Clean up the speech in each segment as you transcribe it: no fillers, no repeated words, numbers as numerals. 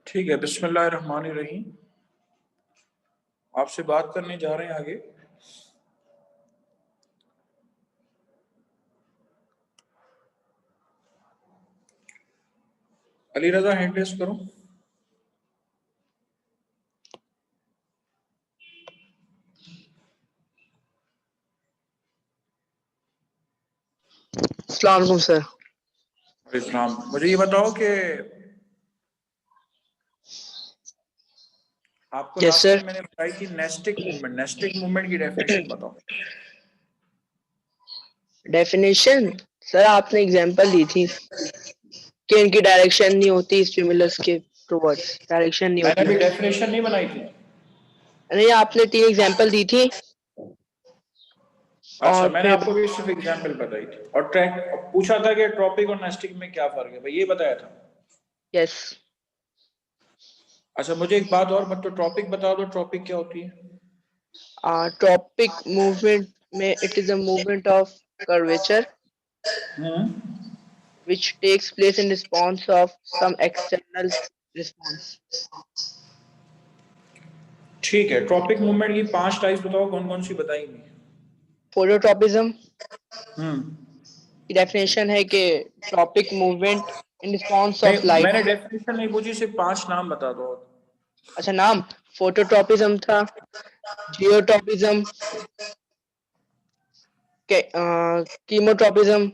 ठीक है, बिस्मिल्लाहिर्रहमानिर्रहीम। आपसे बात करने जा रहे हैं आगे। अली रजा हैंड रेस करो। अस्सलाम वालेकुम सर। इस्लाम, मुझे ये बताओ कि आपको यस लास्ट सर। टाइम मैंने बताई थी नेस्टिक मूवमेंट की डेफिनेशन बताओ। डेफिनेशन सर आपने एग्जांपल दी थी कि इनकी डायरेक्शन नहीं होती स्टिमुलस के टुवर्ड्स, डायरेक्शन नहीं मैंने होती। भी डेफिनेशन नहीं बनाई थी। नहीं, आपने 3 एग्जांपल दी थी अच्छा, और मैंने फिर आपको भी सिर्फ एग्जांपल बताई थी और ट्रैक पूछा था कि ट्रॉपिक और नेस्टिक में क्या फर्क है, भाई ये बताया था। यस। अच्छा, मुझे एक बात और मतलब ट्रॉपिक बता दो, ट्रॉपिक क्या होती है? ट्रॉपिक मूवमेंट में it is a movement of curvature which takes place in response of some external response. ठीक है, ट्रॉपिक मूवमेंट की 5 टाइप्स बताओ, कौन कौन सी बताएंगे? फोटोट्रॉपिज्म हम्म की डेफिनेशन है कि tropic movement in response of नहीं, लाइट। मैंने डेफिनेशन नहीं पूछी, सिर्फ 5 नाम बता दो। अच्छा, नाम फोटोट्रॉपिज्म था, जियोट्रॉपिज्म, कीमोट्रॉपिज्म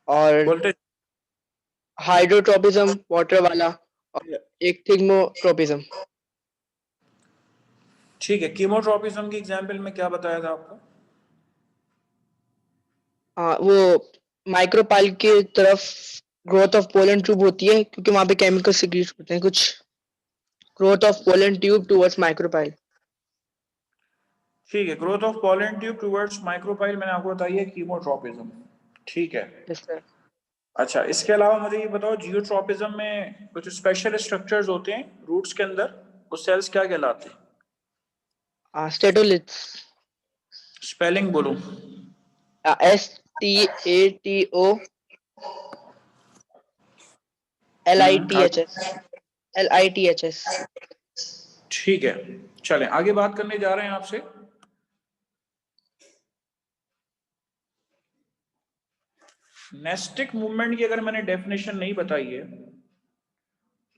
और बोलते। हाइड्रोट्रॉपिज्म वाटर वाला, और एक थिग्मोट्रॉपिज्म। ठीक है, कीमोट्रॉपिज्म की एग्जांपल में क्या बताया था आपको? वो माइक्रोपाइल की तरफ ग्रोथ ऑफ पोलन ट्यूब होती है क्योंकि वहां पे केमिकल सिक्रीट होते हैं कुछ। Growth of pollen tube towards micropyle. ठीक है, growth of pollen tube towards micropyle मैंने आपको बताई है कीमोट्रॉपिज्म। ठीक है। Yes sir. अच्छा, इसके अलावा मुझे ये बताओ, जियोट्रॉपिज्म में कुछ स्पेशल स्ट्रक्चर्स होते हैं रूट्स के अंदर, वो सेल्स क्या कहलाते हैं? स्टेटोलिथ्स। स्पेलिंग बोलो। STATO LITHS LITHS। ठीक है, चलें आगे बात करने जा रहे हैं आपसे। नेस्टिक मूवमेंट की अगर मैंने डेफिनेशन नहीं बताई है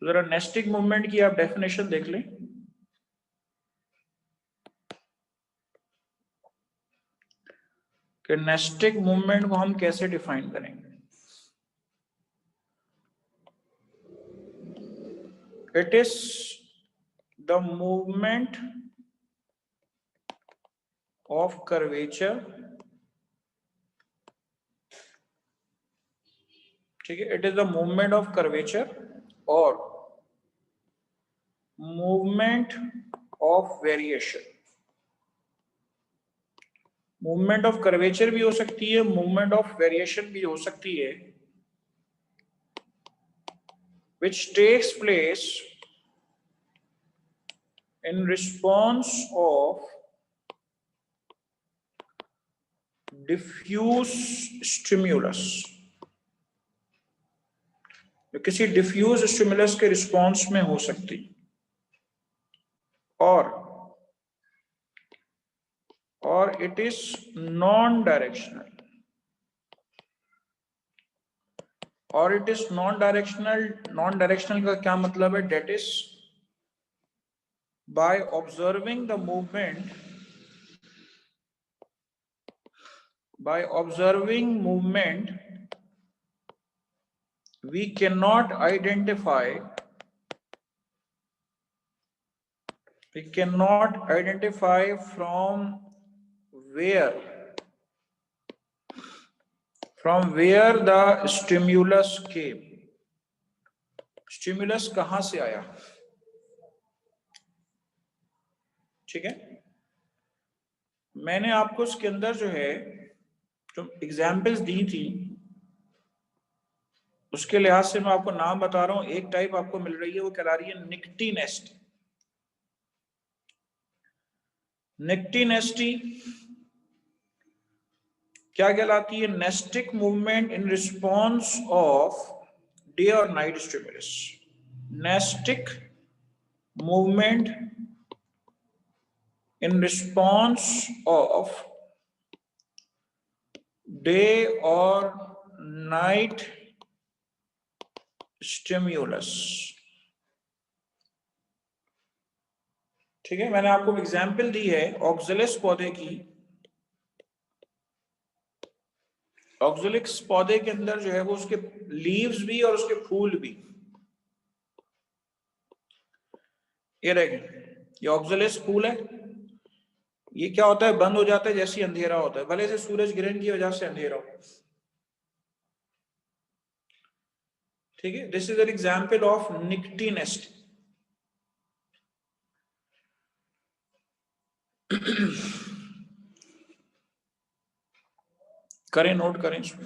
तो जरा नेस्टिक मूवमेंट की आप डेफिनेशन देख लें। कि नेस्टिक मूवमेंट को हम कैसे डिफाइन करेंगे। It is the movement of curvature, ठीक है, it is the movement of curvature और movement of variation. Movement of curvature भी हो सकती है, मूवमेंट ऑफ वेरिएशन भी हो सकती है, which takes place in response of diffuse stimulus। जो किसी डिफ्यूज स्टिमुलस के रिस्पॉन्स में हो सकती, और इट इज नॉन डायरेक्शनल, और it is non directional. Non directional का क्या मतलब है? That is by observing the movement, by observing movement we cannot identify from where the stimulus came। Stimulus कहां से आया, ठीक है। मैंने आपको उसके अंदर जो है जो एग्जाम्पल्स दी थी उसके लिहाज से मैं आपको नाम बता रहा हूं। एक टाइप आपको मिल रही है, वो कहला रही है निक्टी नेस्ट। निक्टी नेस्टी क्या कहलाती है? Nastic movement in response of day और night stimulus. Nestic movement in response of day or night stimulus. ठीक है, मैंने आपको एग्जाम्पल दी है ऑक्सैलिस पौधे की. ऑक्सैलिक्स पौधे के अंदर जो है वो उसके लीव्स भी और उसके फूल भी. ये रहेंगे, ये ऑक्सैलिस फूल है. ये क्या होता है, बंद हो जाता है जैसे अंधेरा होता है, भले से सूरज ग्रहण की वजह से अंधेरा हो. ठीक है, this is an example of nyctinasty. करें, नोट करें इसको.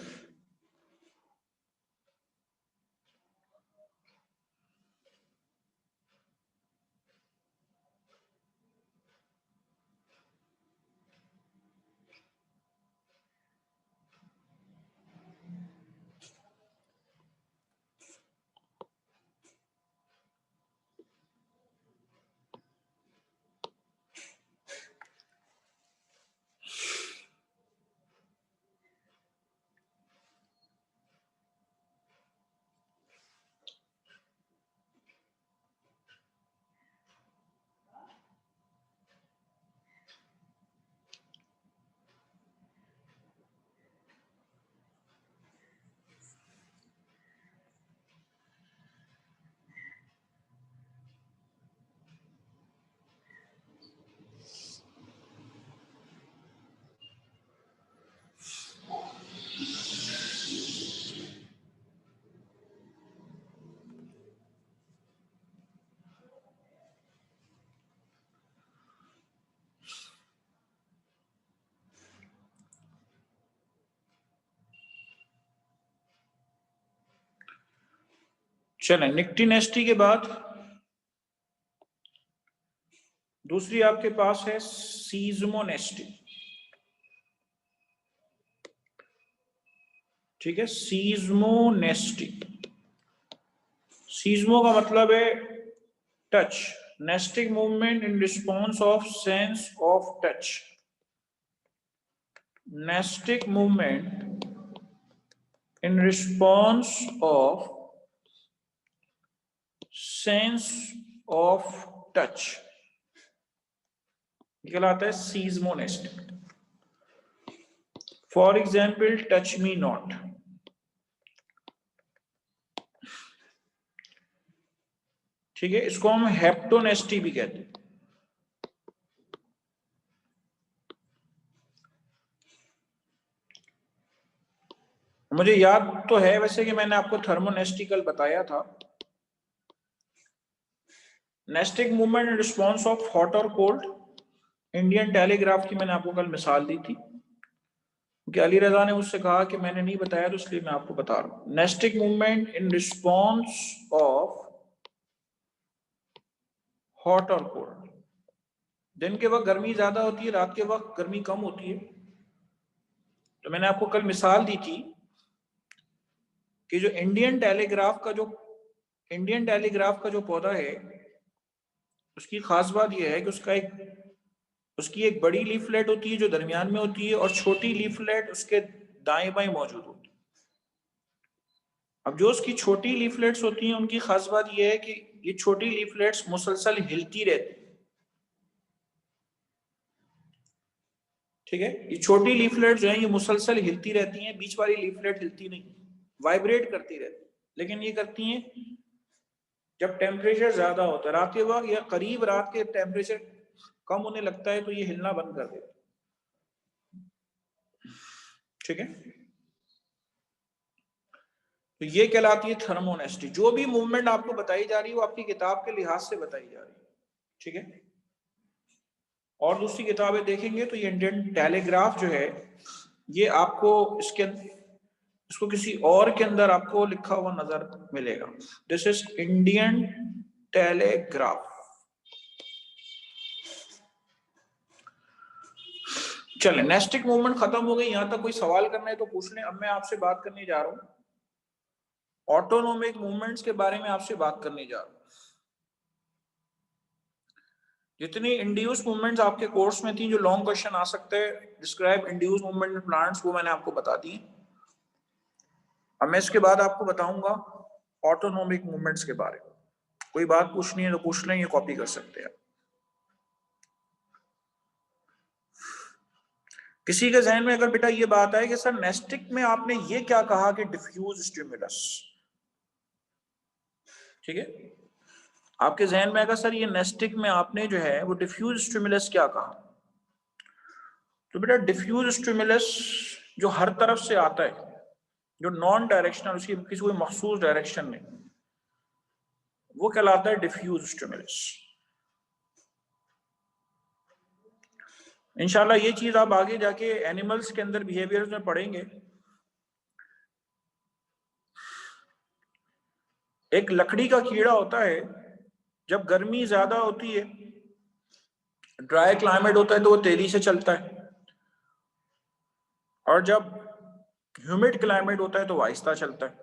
चलें, निक्टी नेस्टी के बाद दूसरी आपके पास है सीजमोनेस्टी. ठीक है, सीजमोनेस्टी. सीजमो का मतलब है touch. Nastic movement in response of sense of touch. nestic movement in response of sense of touch कहलाता है seismonastic. For example, touch me not. ठीक है, इसको हम हेप्टोनेस्टी भी कहते हैं. मुझे याद तो है वैसे कि मैंने आपको थर्मोनेस्टिकल बताया था. Nastic movement in response of hot और कोल्ड. इंडियन टेलीग्राफ की मैंने आपको कल मिसाल दी थी कि अली रजा ने मुझसे कहा कि मैंने नहीं बताया, तो इसलिए मैं आपको बता रहा हूं. Nastic movement in response of hot और कोल्ड. दिन के वक्त गर्मी ज्यादा होती है, रात के वक्त गर्मी कम होती है. तो मैंने आपको कल मिसाल दी थी कि जो इंडियन टेलीग्राफ का जो पौधा है, उसकी खास बात यह है कि उसकी एक बड़ी लीफलेट होती है जो दरमियान में होती है, और छोटी लीफलेट उसके दाएं बाएं मौजूद होती है. अब जो उसकी छोटी लीफलेट्स होती हैं, उनकी खास बात यह है कि ये छोटी लीफलेट्स मुसलसल हिलती रहती. ठीक है, ये छोटी लीफलेट जो है ये मुसलसल हिलती रहती हैं. बीच वाली लीफलेट हिलती नहीं, वाइब्रेट करती रहती. लेकिन ये करती हैं जब टेम्परेचर ज्यादा होता है, रात के वक्त या करीब रात के टेम्परेचर कम होने लगता है, तो ये हिलना बंद कर देता. ठीक है, तो ये कहलाती है थर्मोनेस्टी. जो भी मूवमेंट आपको बताई जा रही है वो आपकी किताब के लिहाज से बताई जा रही है. ठीक है, और दूसरी किताबें देखेंगे तो ये इंडियन टेलीग्राफ जो है ये आपको इसको किसी और के अंदर आपको लिखा हुआ नजर मिलेगा. This is Indian telegraph. चले, नेस्टिक मूवमेंट खत्म हो गई. यहां तक कोई सवाल करना है तो पूछ लें. अब मैं आपसे बात करने जा रहा हूं ऑटोनोमिक मूवमेंट्स के बारे में आपसे बात करने जा रहा हूं। जितनी इंड्यूस मूवमेंट्स आपके कोर्स में थी जो लॉन्ग क्वेश्चन आ सकते हैं, describe induce movement in plants, वो मैंने आपको बता दी। अब मैं इसके बाद आपको बताऊंगा ऑटोनोमिक मूवमेंट्स के बारे में। कोई बात पूछनी है तो पूछ लें, ये कॉपी कर सकते हैं। किसी के जहन में अगर बेटा ये बात है कि सर नेस्टिक में आपने ये क्या कहा कि डिफ्यूज स्टिमुलस, ठीक है, आपके जहन में अगर सर ये नेस्टिक में आपने जो है वो डिफ्यूज स्टिमुलस क्या कहा, तो बेटा डिफ्यूज स्टिमुलस जो हर तरफ से आता है, जो नॉन डायरेक्शनल, उसकी किसी कोई मखसूस डायरेक्शन में, वो कहलाता है डिफ्यूज स्टिमुलस। इंशाल्लाह ये चीज आप आगे जाके एनिमल्स के अंदर बिहेवियर्स में पढ़ेंगे। एक लकड़ी का कीड़ा होता है, जब गर्मी ज्यादा होती है, ड्राई क्लाइमेट होता है तो वो तेजी से चलता है, और जब ह्यूमिड क्लाइमेट होता है तो वो आहिस्ता चलता है।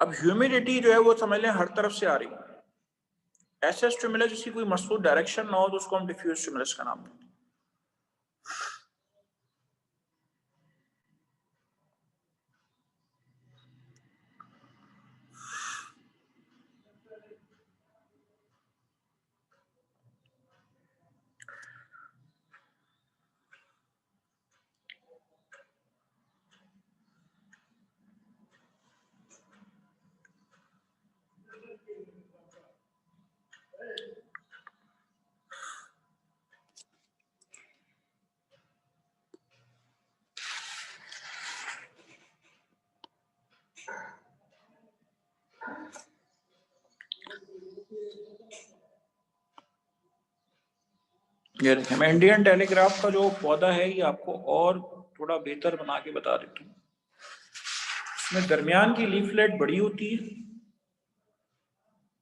अब ह्यूमिडिटी जो है वो समझ लें हर तरफ से आ रही है, ऐसा स्टिमुलस जिसकी कोई मखसूस डायरेक्शन ना हो तो उसको हम डिफ्यूज स्टिमुलस का नाम देते हैं। ये देखें, मैं इंडियन टेलीग्राफ का जो पौधा है ये आपको और थोड़ा बेहतर बना के बता देता हूँ। इसमें दरमियान की लीफलेट बड़ी होती है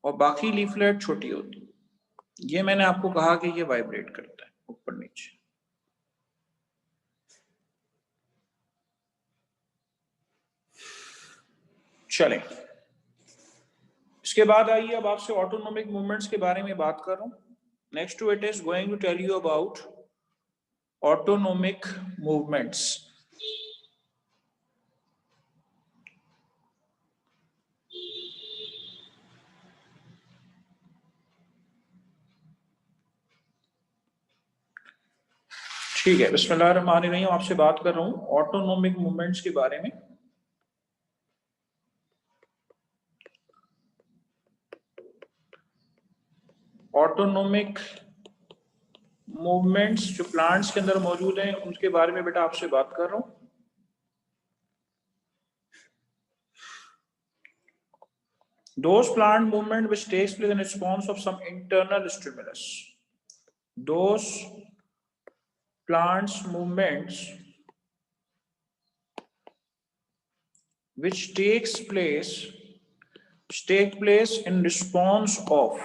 और बाकी लीफलेट छोटी होती है। ये मैंने आपको कहा कि ये वाइब्रेट करता है ऊपर नीचे। चलें, इसके बाद आइए अब आपसे ऑटोनोमिक मूवमेंट्स के बारे में बात कर रहा हूं। Next to it is going to tell you about autonomic movements. ठीक है, बिस्मिल्लाहिर्रहमानिर्रहीम, आपसे बात कर रहा हूं ऑटोनोमिक मूवमेंट्स के बारे में। ऑटोनोमिक मूवमेंट्स जो प्लांट्स के अंदर मौजूद हैं उनके बारे में बेटा आपसे बात कर रहा हूं। Those plant movement which takes place in response of some internal stimulus. Those plants movements which take place in response of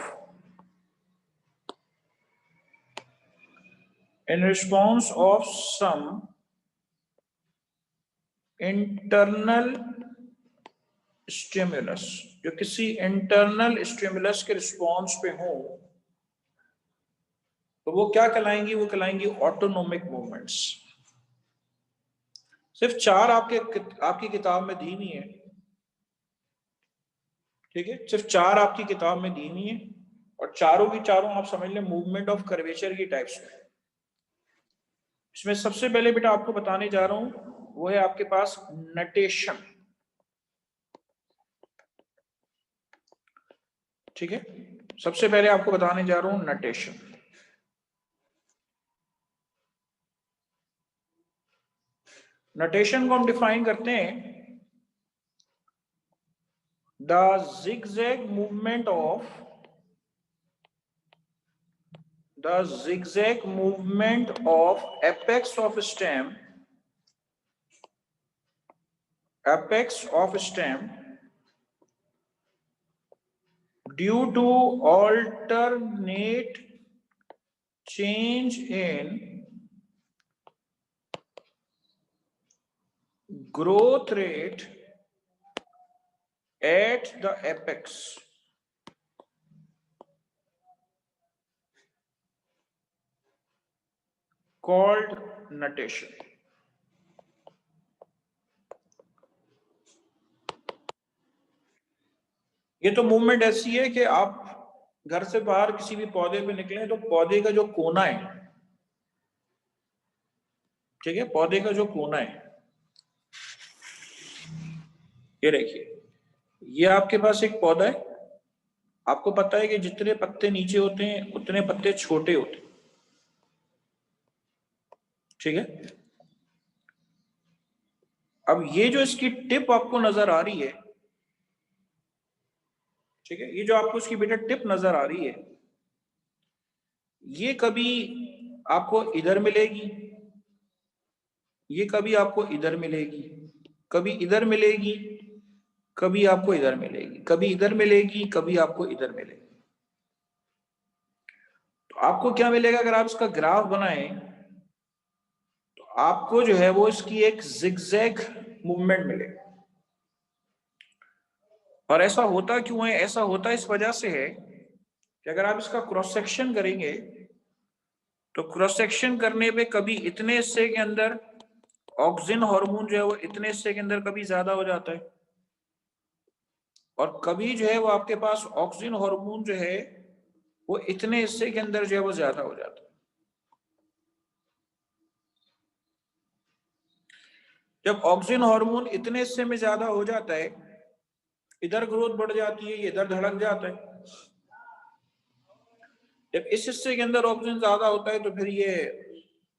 some internal stimulus, जो किसी इंटरनल स्टिमुलस के रिस्पॉन्स पे हो तो वो क्या कहलाएंगी, वो कहलाएंगी ऑटोनोमिक मूवमेंट्स। सिर्फ 4 आपकी किताब में दी हुई है, ठीक है, सिर्फ 4 आपकी किताब में दी हुई है और चारों की चारों आप समझ लें मूवमेंट ऑफ कर्वेचर की टाइप्स में। इसमें सबसे पहले बेटा आपको बताने जा रहा हूं वो है आपके पास नटेशन, ठीक है। सबसे पहले आपको बताने जा रहा हूं नटेशन। नटेशन को हम डिफाइन करते हैं the zigzag movement of apex of stem due to alternate change in growth rate at the apex called nuttation. ये तो मूवमेंट ऐसी है कि आप घर से बाहर किसी भी पौधे पे निकले तो पौधे का जो कोना है, ठीक है, पौधे का जो कोना है, ये देखिए, ये आपके पास एक पौधा है, आपको पता है कि जितने पत्ते नीचे होते हैं उतने पत्ते छोटे होते हैं, ठीक है। अब ये जो इसकी टिप आपको नजर आ रही है, ठीक है, ये जो आपको इसकी बेटा टिप नजर आ रही है, ये कभी आपको इधर मिलेगी, ये कभी आपको इधर मिलेगी, कभी इधर मिलेगी, कभी आपको इधर मिलेगी, कभी इधर मिलेगी, कभी आपको इधर मिलेगी। तो आपको क्या मिलेगा अगर आप इसका ग्राफ बनाएं, तो आपको जो है वो इसकी एक जिगजैग मूवमेंट मिलेगा। और ऐसा होता क्यों है? ऐसा होता इस वजह से है कि अगर आप इसका क्रॉस सेक्शन करेंगे तो क्रॉस सेक्शन करने पे कभी इतने हिस्से के अंदर ऑक्सिन हार्मोन जो है वो इतने हिस्से के अंदर कभी ज्यादा हो जाता है, और कभी जो है वो आपके पास ऑक्सिन हार्मोन जो है वो इतने हिस्से के अंदर जो है वो ज्यादा हो जाता है। जब ऑक्सिन हार्मोन इतने हिस्से में ज्यादा हो जाता है, इधर ग्रोथ बढ़ जाती है, ये इधर धड़क जाता है। जब इस हिस्से के अंदर ऑक्सीजन ज्यादा होता है तो फिर ये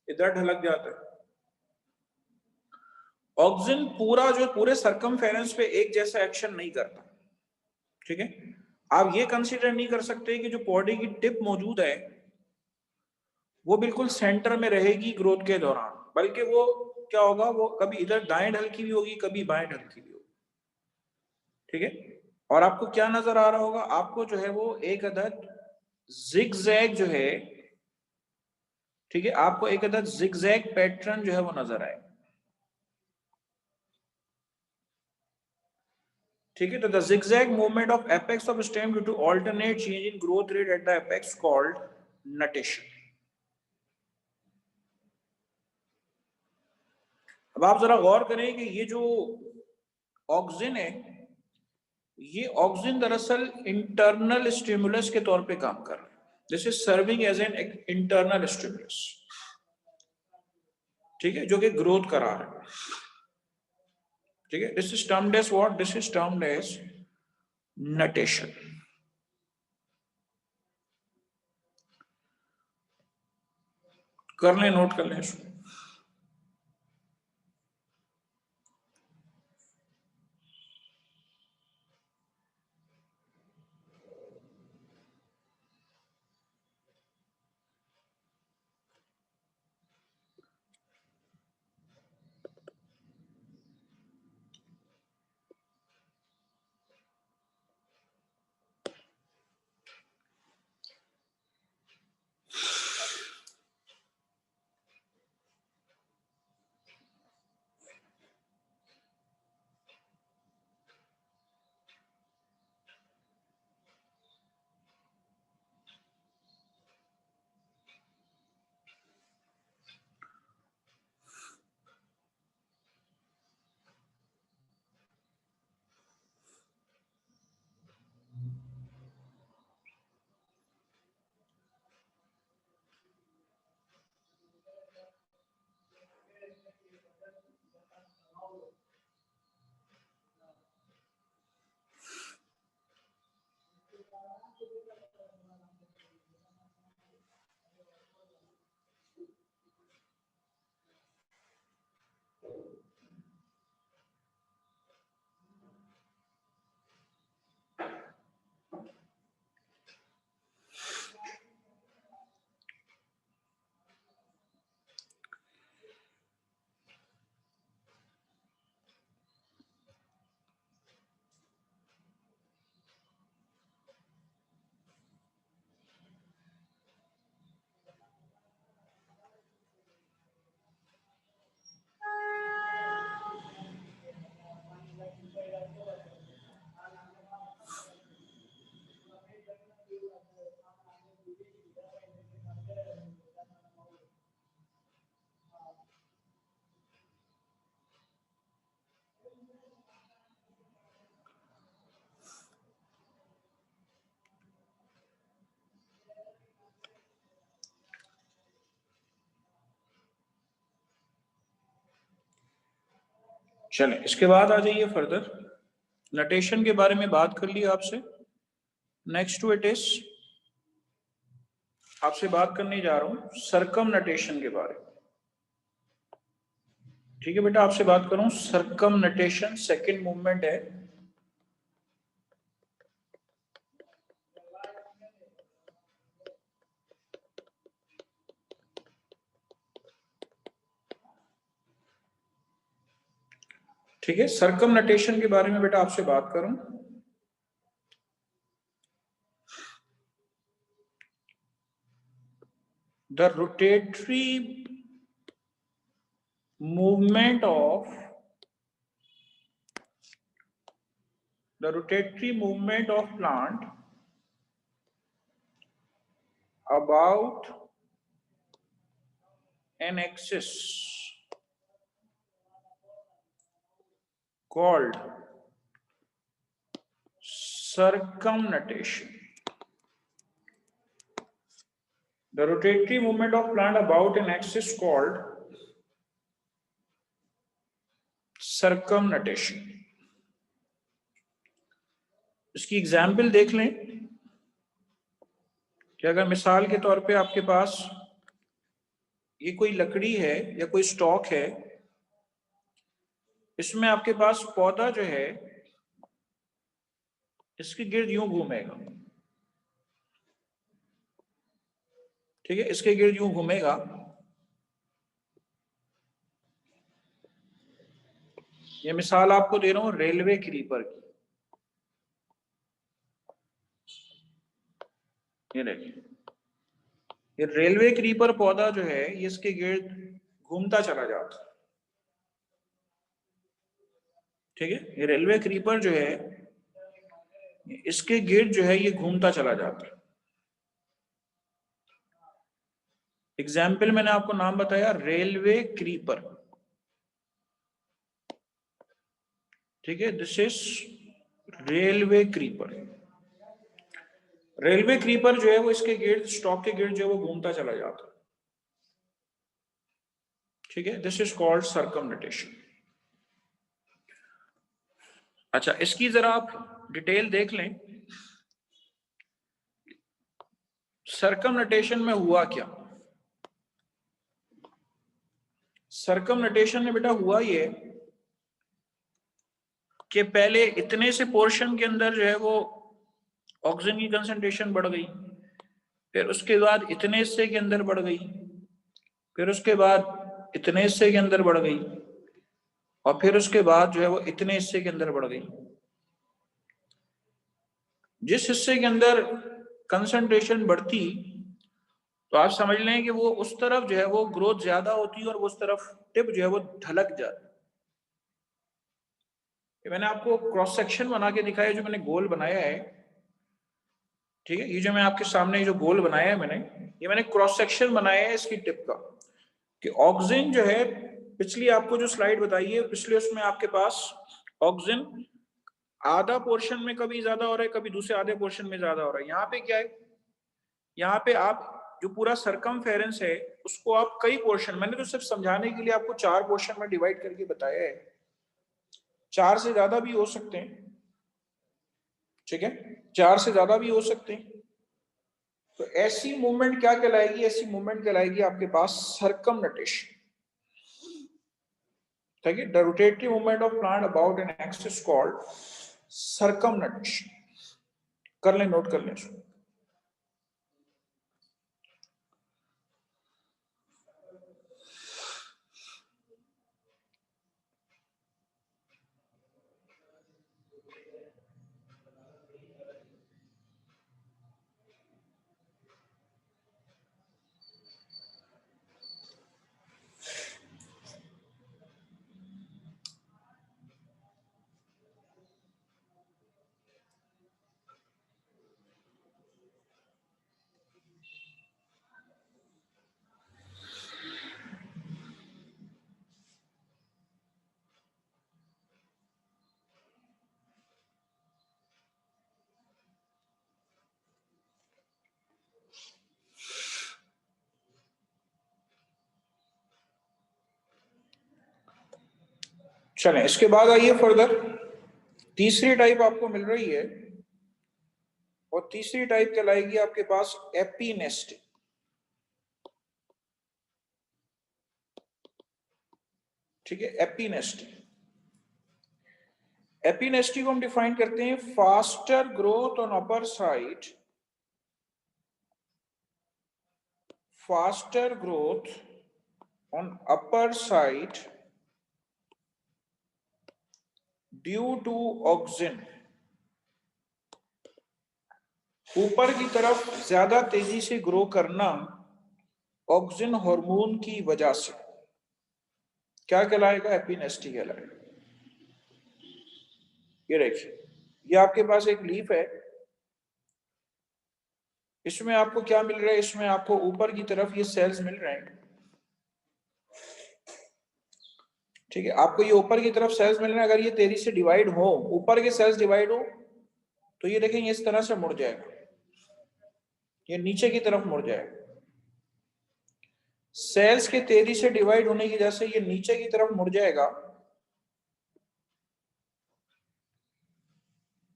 इधर ढलक जाता है। ऑक्सीजन पूरा जो पूरे सरकमफेरेंस पे एक जैसा एक्शन नहीं करता, ठीक है। आप ये कंसीडर नहीं कर सकते कि जो बॉडी की टिप मौजूद है वो बिल्कुल सेंटर में रहेगी ग्रोथ के दौरान, बल्कि वो क्या होगा, वो कभी इधर दाएं ढलकी भी होगी, कभी बाएं ढलकी भी होगी, ठीक है। और आपको क्या नजर आ रहा होगा? आपको जो है वो एक अदद जिगजैग जो है, ठीक है, आपको एक अदद जिगजैग पैटर्न जो है वो नजर आए, ठीक है। तो the zigzag movement of apex of stem due to alternate change in growth rate at the apex called nuttation. अब आप जरा गौर करें कि ये जो ऑक्सिन है, ये ऑक्सिन दरअसल इंटरनल स्टिमुलस के तौर पे काम कर रहा है। This is serving as an internal stimulus, ठीक है, जो कि ग्रोथ करा रहा है, ठीक है। This is termed as what? This is termed as nutation. कर लें, नोट कर लें इसको। चलें, इसके बाद आ जाइए फर्दर। नटेशन के बारे में बात कर ली आपसे। नेक्स्ट टू इट इज, आपसे बात करने जा रहा हूं सरकम नटेशन के बारे में। ठीक है बेटा, आपसे बात करूं सरकम नटेशन, सेकेंड मूवमेंट है। ठीक है, सरकम नटेशन के बारे में बेटा आपसे बात करूं। The rotatory movement of plant about an axis called circumnulation. The rotatory movement of plant about an axis called circumnulation. इसकी एग्जाम्पल देख लें कि अगर मिसाल के तौर पे आपके पास ये कोई लकड़ी है या कोई स्टॉक है, इसमें आपके पास पौधा जो है इसके गिर्द यूं घूमेगा। ठीक है, इसके गिर्द यूं घूमेगा। ये मिसाल आपको दे रहा हूं रेलवे क्रीपर की। ये देखिए, ये रेलवे क्रीपर पौधा जो है ये इसके गिर्द घूमता चला जाता। ठीक है, ये रेलवे क्रीपर जो है इसके गिर्द जो है ये घूमता चला जाता है। एग्जाम्पल मैंने आपको नाम बताया रेलवे क्रीपर। ठीक है, this is railway creeper. Railway creeper जो है वो इसके गिर्द, स्टॉक के गिर्द जो है वो घूमता चला जाता। ठीक है, दिस इज कॉल्ड सर्कमनटेशन। अच्छा, इसकी जरा आप डिटेल देख लें। सर्कमनटेशन में हुआ क्या? सर्कमनटेशन में बेटा हुआ ये कि पहले इतने से पोर्शन के अंदर जो है वो ऑक्सीजन की कंसंट्रेशन बढ़ गई, फिर उसके बाद इतने हिस्से के अंदर बढ़ गई, फिर उसके बाद इतने हिस्से के अंदर बढ़ गई, और फिर उसके बाद जो है वो इतने हिस्से के अंदर बढ़ गई। जिस हिस्से के अंदर कंसंट्रेशन बढ़ती तो आप समझ लें कि वो उस तरफ जो है वो ग्रोथ ज्यादा होती है और उस तरफ टिप जो है वो ढलक जाती। मैंने आपको क्रॉस सेक्शन बना के दिखाया, जो मैंने गोल बनाया है। ठीक है, ये जो मैं आपके सामने जो गोल बनाया है ये मैंने क्रॉस सेक्शन बनाया है इसकी टिप का, कि ऑक्सीजन जो है, पिछली आपको जो स्लाइड बताई है पिछले उसमें आपके पास ऑक्सीजन आधा पोर्शन में कभी ज्यादा हो रहा है, कभी दूसरे आधे पोर्शन में ज्यादा हो रहा है। यहाँ पे क्या है, यहाँ पे आप जो पूरा सरकमफेरेंस है उसको आप कई पोर्शन, मैंने तो सिर्फ समझाने के लिए आपको 4 पोर्शन में डिवाइड करके बताया है, 4 से ज्यादा भी हो सकते हैं। ठीक है, 4 से ज्यादा भी हो सकते हैं। तो ऐसी मूवमेंट क्या कहलाएगी? ऐसी मूवमेंट कहलाएगी आपके पास सर्कमनटेशन। ठीक है, the rotatory movement of plant about an axis called circumnutation. कर लें, नोट कर लें इसको। चलें, इसके बाद आइए फर्दर, तीसरी टाइप आपको मिल रही है और तीसरी टाइप कहलाएगी आपके पास एपीनेस्टिक। ठीक है, एपीनेस्टिक। एपीनेस्टिक को हम डिफाइन करते हैं faster growth on upper side, faster growth on upper side due to auxin, ऊपर की तरफ ज्यादा तेजी से ग्रो करना ऑक्सिन हार्मोन की वजह से, क्या कहलाएगा? एपीनेस्टिक कहलाएगा। ये देखिए, ये आपके पास एक लीफ है, इसमें आपको क्या मिल रहा है? इसमें आपको ऊपर की तरफ ये सेल्स मिल रहे हैं। ठीक है, आपको ये ऊपर की तरफ सेल्स मिल रहे हैं। अगर ये तेजी से डिवाइड हो, ऊपर के सेल्स डिवाइड हो, तो ये देखेंगे इस तरह से मुड़ जाएगा, ये नीचे की तरफ मुड़ जाएगा। सेल्स के तेजी से डिवाइड होने की वजह से ये नीचे की तरफ मुड़ जाएगा।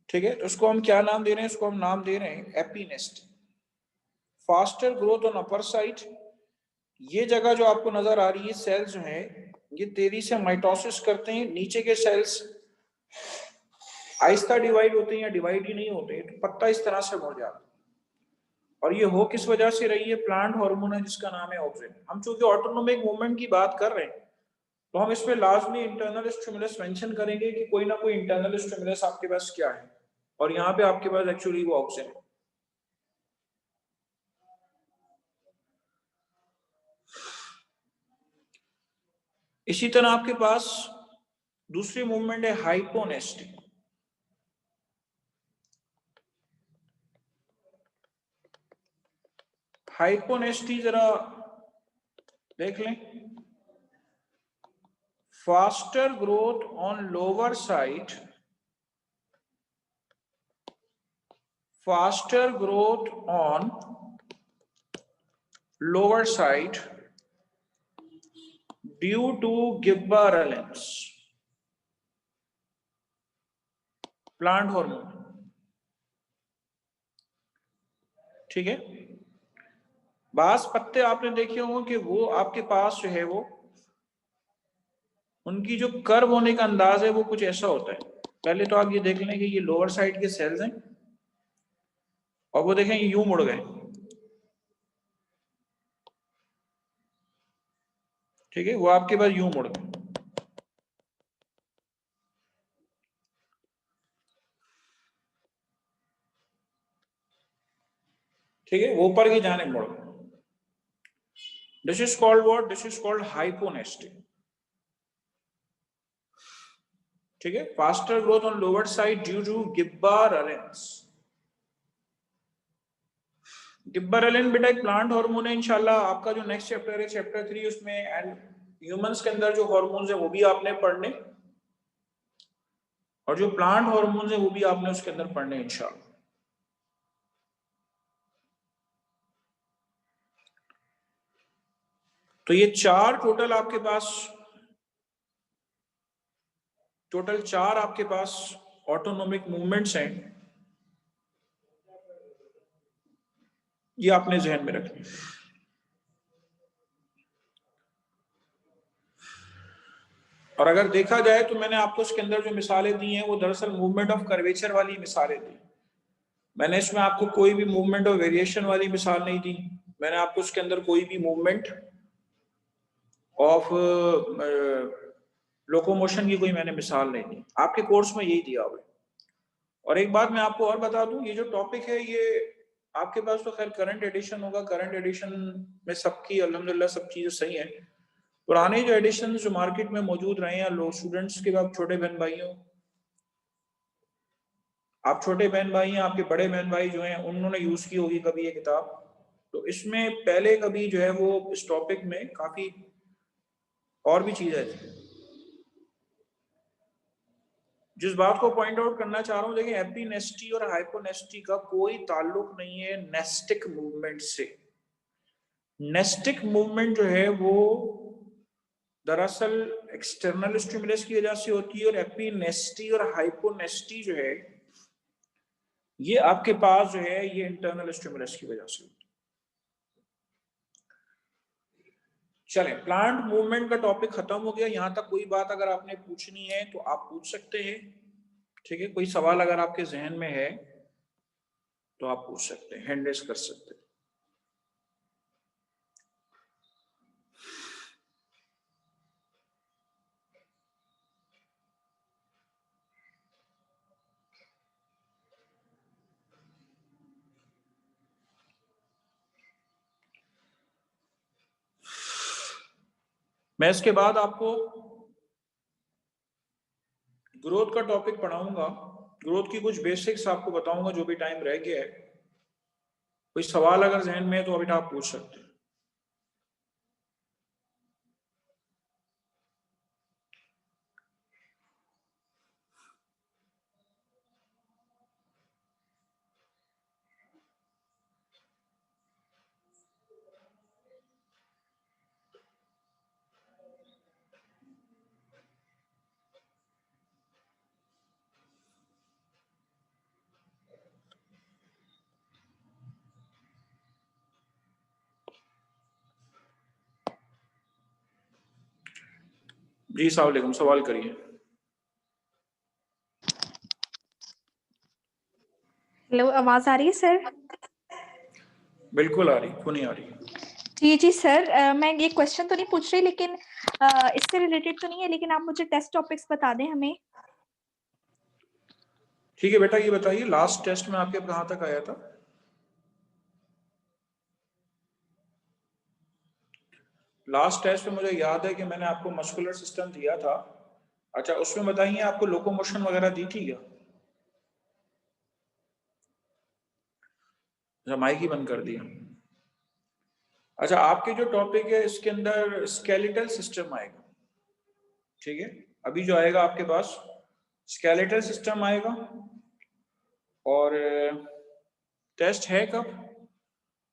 ठीक है, तो उसको हम क्या नाम दे रहे हैं? इसको हम नाम दे रहे हैं epinasty, faster growth on upper side. ये जगह जो आपको नजर आ रही है, सेल्स जो है ये तेजी से माइटोसिस करते हैं, नीचे के सेल्स आहिस्ता डिवाइड होते हैं या डिवाइड ही नहीं होते, तो पत्ता इस तरह से मुड़ जाता है। और ये हो किस वजह से रही है? प्लांट हार्मोन है जिसका नाम है ऑक्सिन। हम चूंकि ऑटोनोमिक मूवमेंट की बात कर रहे हैं, तो हम इसमें लाजमी इंटरनल स्टिमुलस मेंशन करेंगे कि कोई ना कोई इंटरनल स्टिमुलस आपके पास क्या है, और यहाँ पे आपके पास एक्चुअली वो ऑक्सिन है। इसी तरह आपके पास दूसरी मूवमेंट है हाइपोनेस्टी। हाइपोनेस्टी जरा देख लें, faster growth on lower side, faster growth on lower side due to gibberellins, plant hormone. ठीक है, बास पत्ते आपने देखे होंगे कि वो आपके पास जो है वो उनकी जो कर्व होने का अंदाज है वो कुछ ऐसा होता है। पहले तो आप ये देख लें कि ये लोअर साइड के सेल्स हैं और वो देखें यूं मुड़ गए। ठीक है, वो आपके पास यूं मुड़ गए। ठीक है, वो ऊपर की जाने मुड़ गए। This is called what? This is called hyponasty. ठीक है, faster growth on lower side due to gibberellins. Gibberellin बेटा एक प्लांट हार्मोन है। इंशाल्लाह आपका जो नेक्स्ट चैप्टर है, चैप्टर 3, उसमें एंड ह्यूमंस के अंदर जो हार्मोन्स है वो भी आपने पढ़ने, और जो प्लांट हार्मोन्स है वो भी आपने उसके अंदर पढ़ने इंशाल्लाह। तो ये चार टोटल आपके पास ऑटोनोमिक मूवमेंट्स हैं, ये आपने जहन में रखनी। और अगर देखा जाए तो मैंने आपको इसके अंदर जो मिसालें दी हैं वो दरअसल मूवमेंट ऑफ कर्वेचर वाली मिसालें दी। मैंने इसमें आपको कोई भी मूवमेंट ऑफ वेरिएशन वाली मिसाल नहीं दी। मैंने आपको उसके अंदर कोई भी मूवमेंट ऑफ लोकोमोशन की कोई मैंने मिसाल नहीं दी। आपके कोर्स में यही दिया हुआ है। और एक बात मैं आपको और बता दूं, ये जो टॉपिक है ये आपके पास तो खैर करंट एडिशन होगा। करंट एडिशन में सबकी अल्हम्दुलिल्लाह सब चीजें सही हैं। पुराने जो एडिशन जो मार्केट में मौजूद रहे हैं, लोग स्टूडेंट्स के बाद छोटे बहन भाइयों, आप छोटे बहन भाई हैं, आपके बड़े बहन भाई जो हैं उन्होंने यूज की होगी कभी ये किताब। तो इसमें पहले कभी जो है वो इस टॉपिक में काफी और भी चीजें थी। जिस बात को पॉइंट आउट करना चाह रहा हूं, देखिए एपीनेस्टी और हाइपोनेस्टी का कोई ताल्लुक नहीं है नेस्टिक मूवमेंट से। नेस्टिक मूवमेंट जो है वो दरअसल एक्सटर्नल स्टिमुलस की वजह से होती है, और एपिनेस्टी और हाइपोनेस्टी जो है ये आपके पास जो है ये इंटरनल स्टिमुलस की वजह से होती है। चलें, प्लांट मूवमेंट का टॉपिक खत्म हो गया। यहां तक कोई बात अगर आपने पूछनी है तो आप पूछ सकते हैं, ठीक है। कोई सवाल अगर आपके जहन में है तो आप पूछ सकते हैं, हैंड रेज कर सकते हैं। मैं इसके बाद आपको ग्रोथ का टॉपिक पढ़ाऊंगा, ग्रोथ की कुछ बेसिक्स आपको बताऊंगा जो भी टाइम रह गया है। कोई सवाल अगर जहन में है तो अभी आप पूछ सकते हैं। जी अस्सलाम वालेकुम, सवाल करिए। हेलो, आवाज आ रही है सर? बिल्कुल आ रही, क्यों नहीं आ रही? जी जी सर, मैं ये क्वेश्चन तो नहीं पूछ रही, लेकिन इससे रिलेटेड तो नहीं है, लेकिन आप मुझे टेस्ट टॉपिक्स बता दें हमें। ठीक है बेटा, ये बताइए लास्ट टेस्ट में आपके कहाँ तक आया था? लास्ट टेस्ट में मुझे याद है कि मैंने आपको मस्कुलर सिस्टम दिया था। अच्छा, उसमें बताइए आपको लोकोमोशन वगैरह दी थी क्या? अच्छा, माइक ही बंद कर दिया। अच्छा, आपके जो टॉपिक है इसके अंदर स्केलेटल सिस्टम आएगा, ठीक है। अभी जो आएगा आपके पास स्केलेटल सिस्टम आएगा। और टेस्ट है कब?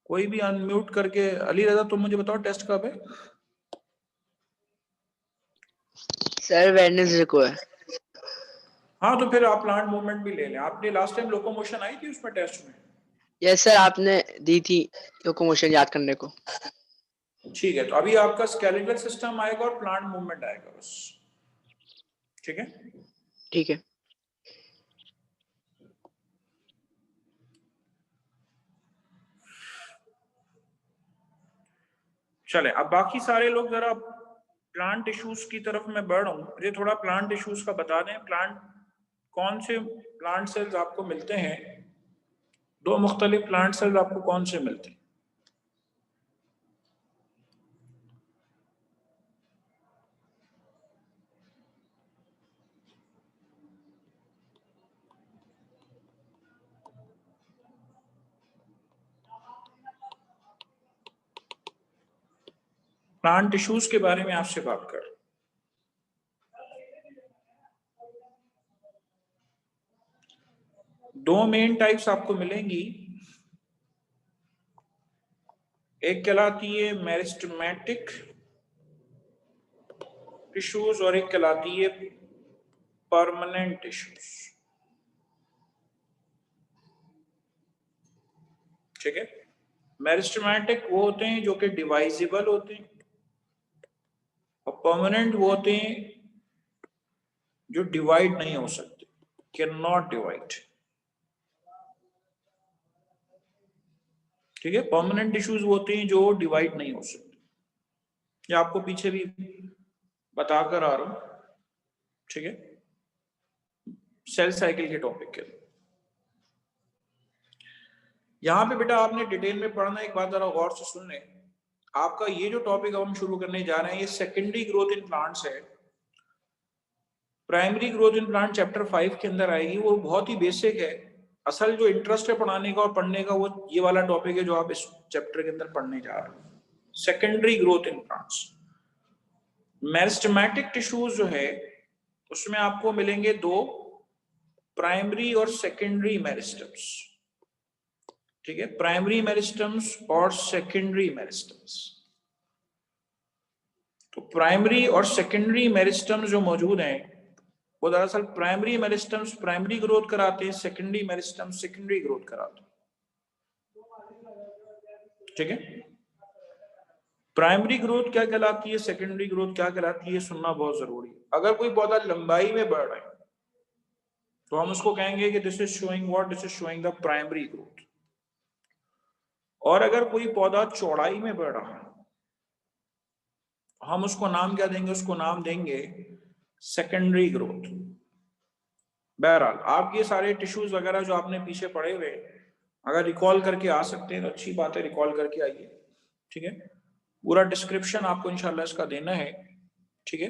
कोई भी अनम्यूट करके, अली रजा तुम मुझे बताओ टेस्ट कब है? सर वेडनेसडे को है। हाँ, तो फिर आप प्लांट मूवमेंट भी ले लें। आपने लास्ट टाइम लोकोमोशन आई थी उसमें टेस्ट में? यस सर, आपने दी थी लोकोमोशन याद करने को। ठीक है, तो अभी आपका स्केलेटल सिस्टम आएगा और प्लांट मूवमेंट आएगा बस, ठीक है। ठीक है। चले, अब बाकी सारे लोग जरा प्लांट टिश्यूज की तरफ मैं बढ़ रहा हूँ। मुझे थोड़ा प्लांट टिश्यूज का बता दें। प्लांट कौन से प्लांट सेल्स आपको मिलते हैं? दो मुख्तलिफ प्लांट सेल्स आपको कौन से मिलते हैं? प्लांट टिश्यूज के बारे में आपसे बात कर। दो मेन टाइप्स आपको मिलेंगी, एक कहलाती है मेरिस्टेमेटिक टिश्यूज और एक कहलाती है परमानेंट टिश्यूज, ठीक है। मेरिस्टेमेटिक वो होते हैं जो कि डिवाइजिबल होते हैं, और परमानेंट वो होते हैं जो डिवाइड नहीं हो सकते, कैन नॉट डिवाइड, ठीक है। परमानेंट टिश्यूज वो होते हैं जो डिवाइड नहीं हो सकते। ये आपको पीछे भी बताकर आ रहा हूं, ठीक है, सेल साइकिल के टॉपिक के। यहां पे बेटा आपने डिटेल में पढ़ना, एक बात जरा गौर से सुन लें। आपका ये जो टॉपिक हम शुरू करने जा रहे हैं ये सेकेंडरी ग्रोथ इन प्लांट्स है। Primary growth in plant chapter 5 के अंदर आएगी, वो बहुत ही बेसिक है। असल जो इंटरेस्ट है पढ़ाने का और पढ़ने का, वो ये वाला टॉपिक है जो आप इस चैप्टर के अंदर पढ़ने जा रहे हैं, secondary growth in plants. Meristematic tissues जो है उसमें आपको मिलेंगे दो, प्राइमरी और सेकेंडरी मेरिस्टम्स, ठीक है। प्राइमरी मेरिस्टम्स और सेकेंडरी मेरिस्टम्स। तो प्राइमरी और सेकेंडरी मेरिस्टम्स जो मौजूद हैं वो दरअसल प्राइमरी मेरिस्टम्स प्राइमरी ग्रोथ कराते हैं, सेकेंडरी मेरिस्टम्स सेकेंडरी ग्रोथ कराते हैं। ठीक है, प्राइमरी ग्रोथ क्या कहलाती है, सेकेंडरी ग्रोथ क्या कहलाती है, सुनना बहुत जरूरी है। अगर कोई पौधा लंबाई में बढ़ रहा है तो हम उसको कहेंगे कि this is showing what, this is showing the primary growth. और अगर कोई पौधा चौड़ाई में बढ़ रहा है हम उसको नाम क्या देंगे, उसको नाम देंगे सेकेंडरी ग्रोथ। बहरहाल आप ये सारे टिश्यूज वगैरह जो आपने पीछे पड़े हुए अगर रिकॉल करके आ सकते हैं तो अच्छी बात है, रिकॉल करके आइए। ठीक है, पूरा डिस्क्रिप्शन आपको इंशाल्लाह इसका देना है। ठीक है,